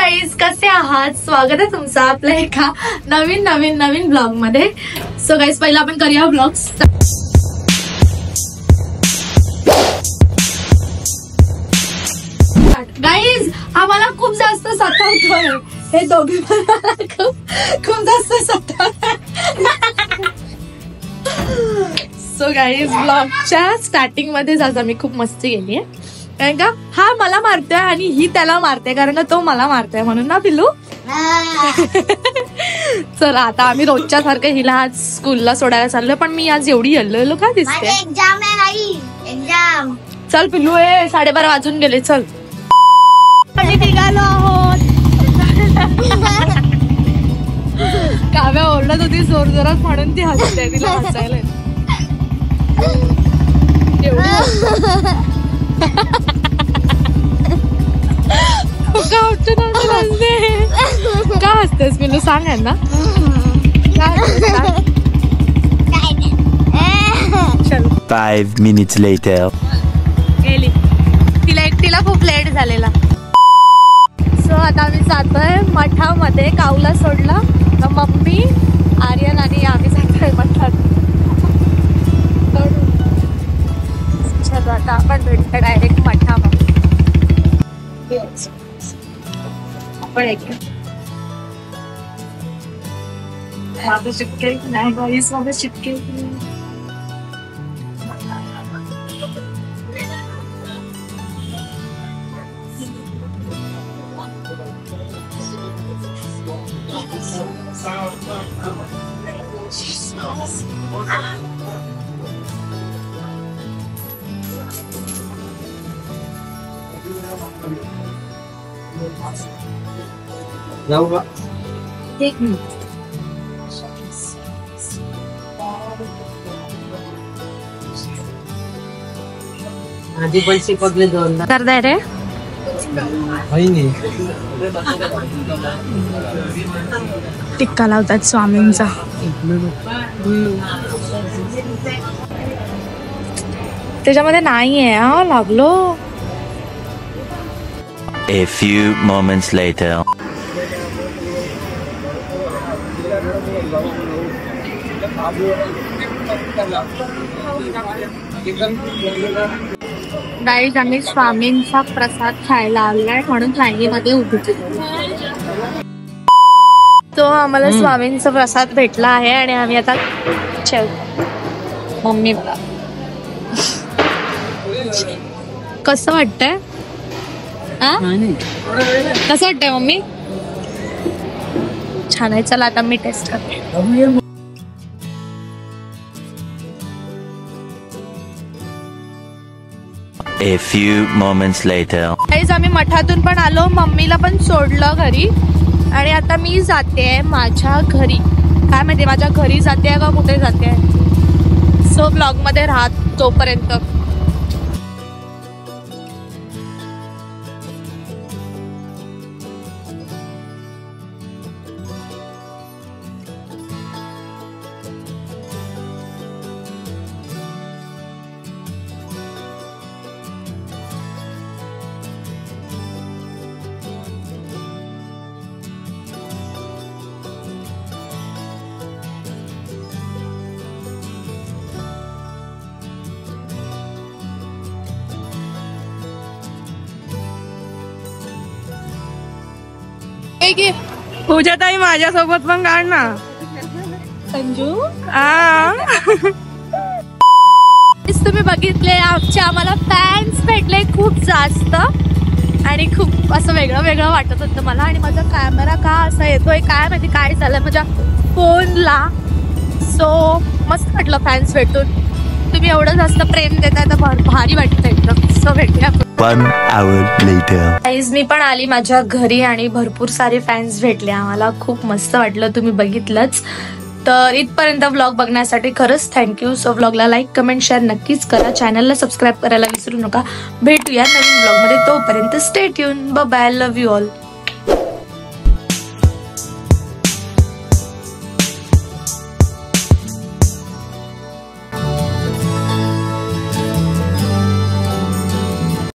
Guys, कसे आहात? स्वागत आहे तुमचं आपल्या एका नवीन ब्लॉग मध्ये. सो गाईज, पहिला आपण करूया ब्लॉग. गाईज, आम्हाला खूप जास्त सतावतोय हे दोघे, खूप जास्त सतावतोय. सो गाईज, ब्लॉगच्या स्टार्टिंग मध्ये आज आम्ही खूप मस्ती केली आहे. कारण का हा मला मारतोय आणि ही त्याला मारते, कारण का तो मला मारतोय म्हणून ना पिल्लू. चला आता आम्ही रोजच्या सारखं हिला आज स्कूलला सोडायला चाललोय. पण मी आज एवढी येल्लो का दिसते? एक्झाम आहे, एक्झाम. चल पिल्लू, 12:30 वाजून गेले. चल आम्ही निघालो आहोत. काव्या ओरडत होती जोर जोरात म्हणून ती हसते. तिला हसायला का हसतेस पिल्लू? सांग ना. 5 minutes later. गेली. तिला एकटीला खूप लेट झालेला. सो आता आम्ही जातोय मठामध्ये. काऊला सोडलं तर मम्मी, आर्यन आणि आम्ही जातोय मठात. चलो आता आपण भेटतो डायरेक्ट मठामध्ये. माझं चिपके नाही गाईस, माझं चिपके. जाऊ का? एक मिनिट. आधी पैसे पडले 2 करताय रे? टिक्का लावतात स्वामींचा. त्याच्यामध्ये नाहीये. हा लागलो. A few moments later. Guys, आम्ही स्वामींचा प्रसाद खायला आलाय म्हणून लाईनीमध्ये उभी. तो आम्हाला स्वामींचा प्रसाद भेटला आहे आणि आम्ही आता मम्मी कसं वाटतंय? कसं वाटतंय मम्मी? छान आहे. चला आता मी टेस्ट करते. A few moments later. Guys, आम्ही मठातून पण आलो, मम्मीला पण सोडलं घरी आणि आता मी जाते माझ्या घरी. काय माहिती माझ्या घरी जाते का कुठे जाते. सो ब्लॉग मध्ये राहत तोपर्यंत. पूजा ताई माझ्यासोबत पण काढ ना. संजू, तुम्ही बघितले आम्हाला फॅन्स भेटले खूप जास्त आणि खूप असं वेगळं वाटत होतं मला. आणि माझा कॅमेरा का असा येतोय काय माहिती, काय झालं माझ्या फोनला. सो मस्त वाटलं फॅन्स भेटून. तुम्ही एवढं जास्त प्रेम देताय तर भारी वाटतं एकदम. सो भेटूया. 1 hour later. गाईज, मी पण आली माझ्या घरी आणि भरपूर सारे फॅन्स भेटले आम्हाला. खूप मस्त वाटलं. तुम्ही बघितलंच. तर इथपर्यंत व्लॉग बघण्यासाठी खरंच थँक्यू. सो व्लॉगला लाईक, कमेंट, शेअर नक्कीच करा. चॅनलला सबस्क्राईब करायला विसरू नका. भेटूया नवीन व्लॉगमध्ये. तोपर्यंत stay tune. Bye bye. Love you all.